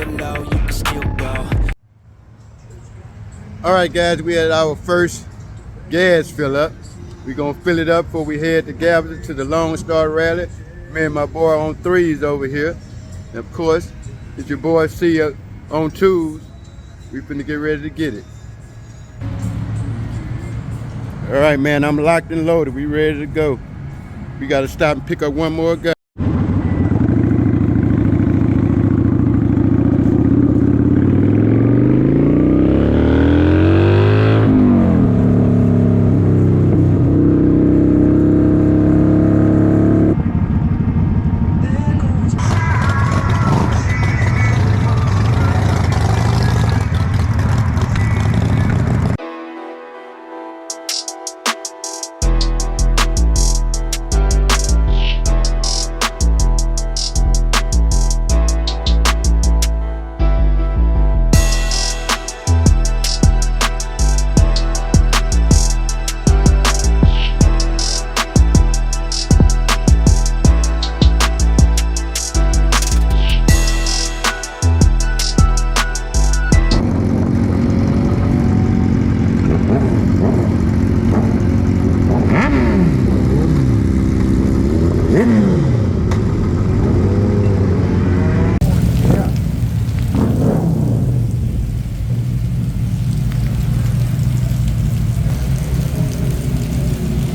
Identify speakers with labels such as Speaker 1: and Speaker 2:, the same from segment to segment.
Speaker 1: real low, you can still go.
Speaker 2: All right, guys, we had our first gas fill up. We're gonna fill it up before we head to Galveston to the Lone Star Rally. Me and my boy on Threes over here. And of course, it's your boy C on Twoz. We finna get ready to get it. All right, man, I'm locked and loaded. We ready to go. We gotta stop and pick up one more guy.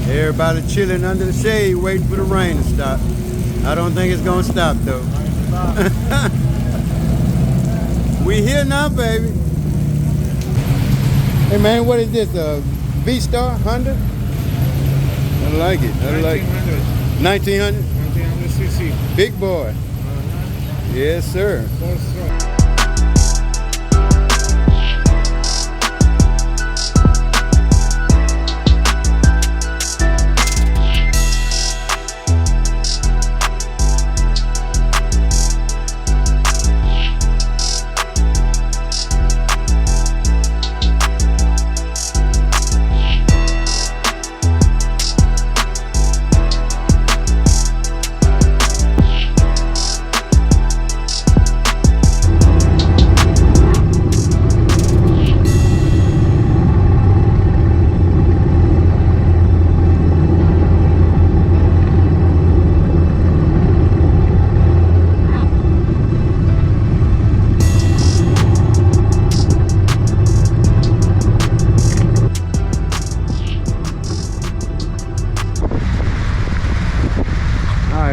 Speaker 2: Everybody chilling under the shade, waiting for the rain to stop. I don't think it's gonna stop though. We here now, baby. Hey man, what is this? A V-Star Honda? I like it. I like it. 1900?
Speaker 3: 1900 cc.
Speaker 2: Big boy. Yes, sir.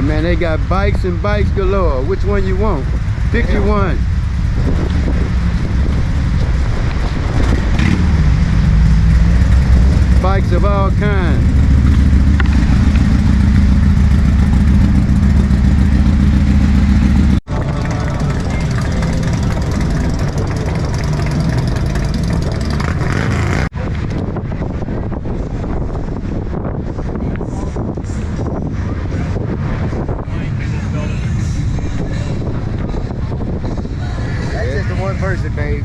Speaker 2: Man, they got bikes and bikes galore. Which one you want? Pick you one. Bikes of all kinds. Person, babe.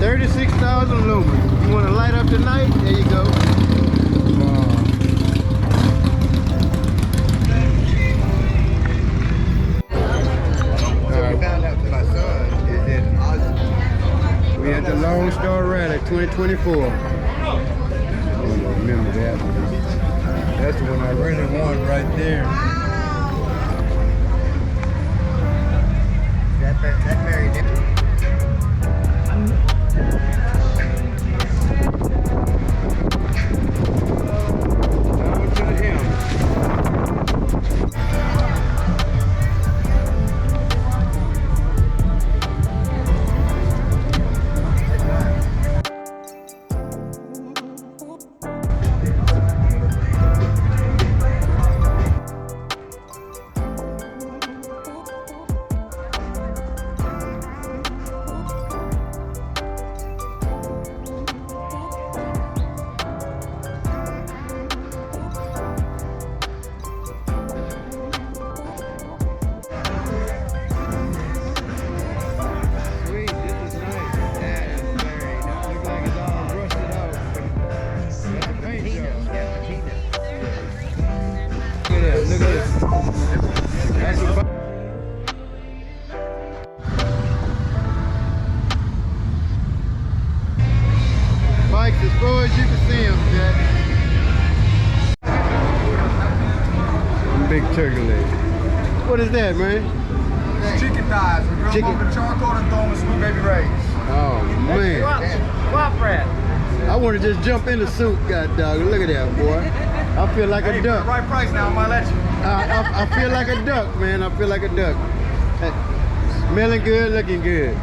Speaker 2: $36,000 lumens. You want to light up the night? There you go. We had the Lone Star Rally 2024. I don't remember that one. That's the one I really want right there. That very different. close you can see them, Jack. Big turkey leg. What is that, man?
Speaker 3: Chicken thighs. We grill them over the charcoal and throw them in sweet baby rays.
Speaker 2: Oh, man.
Speaker 4: Swap rat.
Speaker 2: I want to just jump in the soup, god dog. Look at that, boy. I feel like a duck.
Speaker 3: Right price now, I might let you.
Speaker 2: I feel like a duck, man. I feel like a duck. Smelling good, looking good.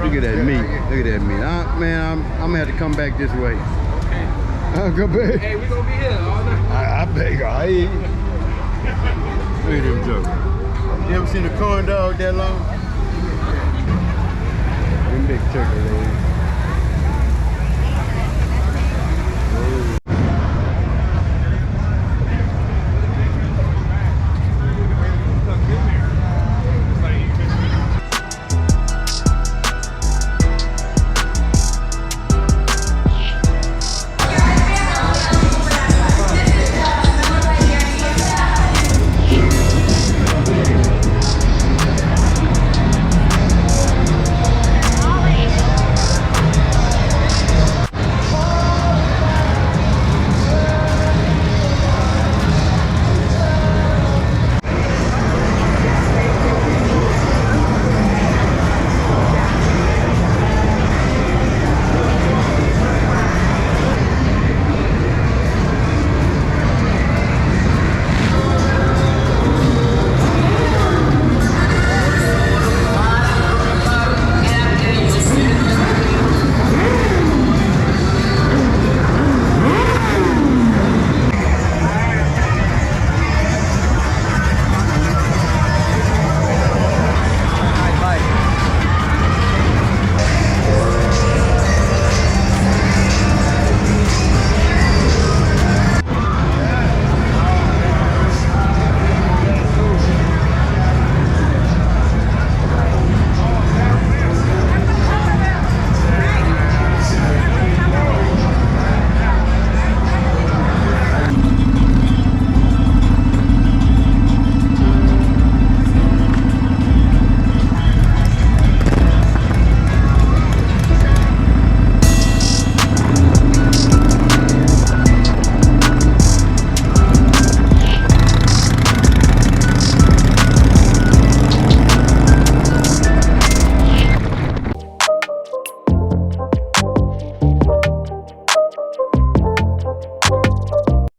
Speaker 2: Look at that meat. Look at that meat. Man, I'm gonna have to come back this way. I'll go back.
Speaker 4: Hey, we gonna be here all night.
Speaker 2: I beg. I eat. Look at them jokes. You ever seen a corn dog that long? Them big turkey legs.